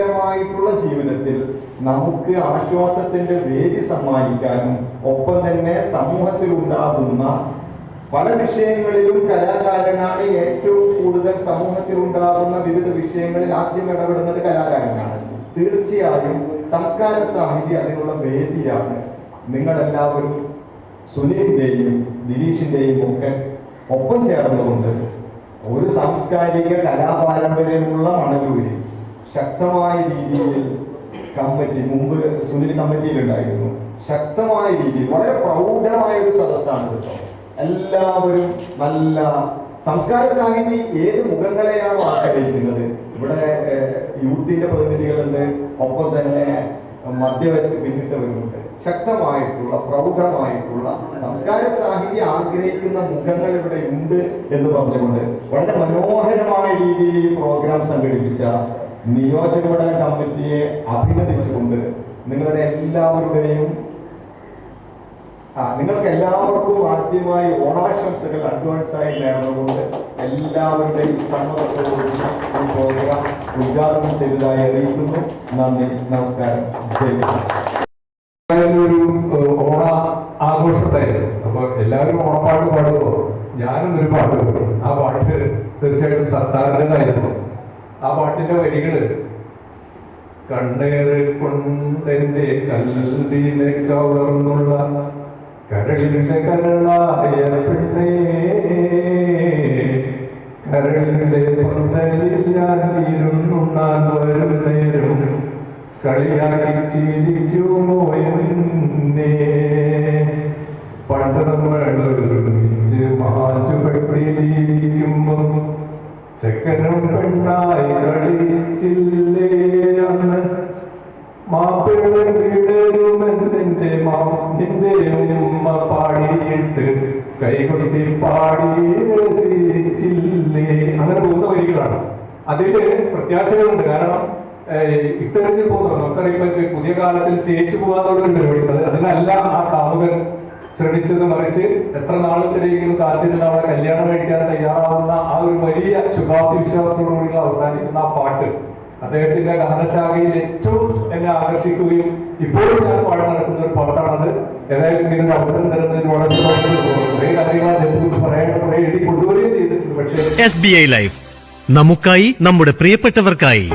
ായിട്ടുള്ള ജീവിതത്തിൽ നമുക്ക് ആശ്വാസത്തിന്റെ വേദി സമ്മാനിക്കാനും ഒപ്പം തന്നെ സമൂഹത്തിൽ ഉണ്ടാകുന്ന പല വിഷയങ്ങളിലും കലാകാരനാണ് ഏറ്റവും കൂടുതൽ സമൂഹത്തിൽ ഉണ്ടാകുന്ന വിവിധ വിഷയങ്ങളിൽ ആദ്യം ഇടപെടുന്നത് കലാകാരനാണ്. തീർച്ചയായും സംസ്കാര സാഹിത്യം അതിനുള്ള വേദിയാണ്. നിങ്ങളെല്ലാവരും സുനിലിന്റെയും ദിലീഷിന്റെയും ഒക്കെ ഒപ്പം ചേർന്നുകൊണ്ട് ഒരു സാംസ്കാരിക കലാപാരമ്പര്യമുള്ള മണലൂരിൽ ശക്തമായ രീതിയിൽ കമ്മിറ്റി, മുമ്പ് സുനിൽ കമ്മിറ്റിയിലുണ്ടായിരുന്നു, ശക്തമായ രീതിയിൽ വളരെ പ്രൗഢമായ ഒരു സദസ്സാണ് കേട്ടോ. എല്ലാവരും നല്ല സംസ്കാര സാഹിത്യം ഏത് മുഖങ്ങളെയാണോ ആഗ്രഹിക്കുന്നത്. ഇവിടെ യൂത്തിന്റെ പ്രതിനിധികളുണ്ട്, ഒപ്പം തന്നെ മധ്യവയസ്ക് പിന്നിട്ടവരുമുണ്ട്. ശക്തമായിട്ടുള്ള പ്രൗഢമായിട്ടുള്ള സംസ്കാര സാഹിത്യം ആഗ്രഹിക്കുന്ന മുഖങ്ങൾ ഇവിടെ ഉണ്ട് എന്ന് പറഞ്ഞുകൊണ്ട് വളരെ മനോഹരമായ രീതിയിൽ ഈ പ്രോഗ്രാം സംഘടിപ്പിച്ച നിയോജകമണ്ഡലം കമ്മിറ്റിയെ അഭിനന്ദിച്ചുകൊണ്ട് നിങ്ങൾക്ക് എല്ലാവർക്കും ആദ്യമായി ഓണാശംസകൾ അഡ്വാൻസായി നേർന്നുകൊണ്ട് എല്ലാവരുടെയും സമ്മതത്തോടുകൂടി ഈ പ്രോഗ്രാം ഉദ്ഘാടനം ചെയ്തതായി അറിയിക്കുന്നു. നന്ദി, നമസ്കാരം. ഒരു ഓണ ആഘോഷത്തായിരുന്നു. അപ്പൊ എല്ലാവരും ഓണപ്പാട്ട് പാടുമ്പോൾ ഞാനും ഒരു പാട്ട് പാടും. ആ പാട്ട് തീർച്ചയായിട്ടും സർക്കാരിൻ്റെതായിരുന്നു. ആ പാട്ടിന്റെ വരികള്: കണ്ണേറ് കൊണ്ടെന്റെ കല്ലിനെ കവർന്നുള്ള കരളിന്റെ കരളായ പെണ്ണേ, കരളിന്റെ പൊന്നലിൽ ഞാൻ ഇരുന്നുണ്ണാൻ വരും നേരം കളിയാക്കി ചിരിക്കുമോ എന്നെ. പണ്ട് നമ്മൾ ഒരുമിച്ച് മാച്ചുപെട്ടിരിക്കുമ്പോ ചെക്കനും പെണ്ണായി കളിച്ചില്ലേ അന്ന്. മാപ്പിള വിടരുമെന്നെ നിന്റെ ഉമ്മ പാടിയിട്ട് കൈകൊട്ടി പാടി രസിച്ചില്ലേ. അങ്ങനെ പോകുന്ന വരികളാണ്. അതില് പ്രത്യാശകളുണ്ട്. കാരണം ഇട്ടെറിഞ്ഞു പോകുന്നത് നമുക്കറിയുമ്പോൾ പുതിയ കാലത്തിൽ തേച്ചു പോകാന്നുള്ള ഒരു പരിപാടി. അതിനല്ല ആ കാമുകൻ ശ്രമിച്ചത്, മറിച്ച് എത്ര നാളത്തിലേക്കും കാത്തിരുന്ന് അവളെ കല്യാണം കഴിക്കാൻ തയ്യാറാവുന്ന ആ ഒരു വലിയ ശുഭാപ്തി വിശ്വാസത്തോടുകൂടി അവസാനിക്കുന്ന ആ പാട്ട് അദ്ദേഹത്തിന്റെ ഗാനശാഖയിൽ ഏറ്റവും എന്നെ ആകർഷിക്കുകയും ഇപ്പോഴും ഞാൻ പാടി നടക്കുന്ന ഒരു പാട്ടാണത്. ഏതായാലും ഇങ്ങനെ അവസരം തരുന്നതിന് വളരെ കുറേ കാര്യങ്ങൾ അതിനെക്കുറിച്ച് പറയാൻ കുറെ എഴുതി കൊണ്ടുവരികയും ചെയ്തിട്ടുണ്ട്. പക്ഷേ SBI ലൈഫ്, നമുക്കായി നമ്മുടെ പ്രിയപ്പെട്ടവർക്കായി.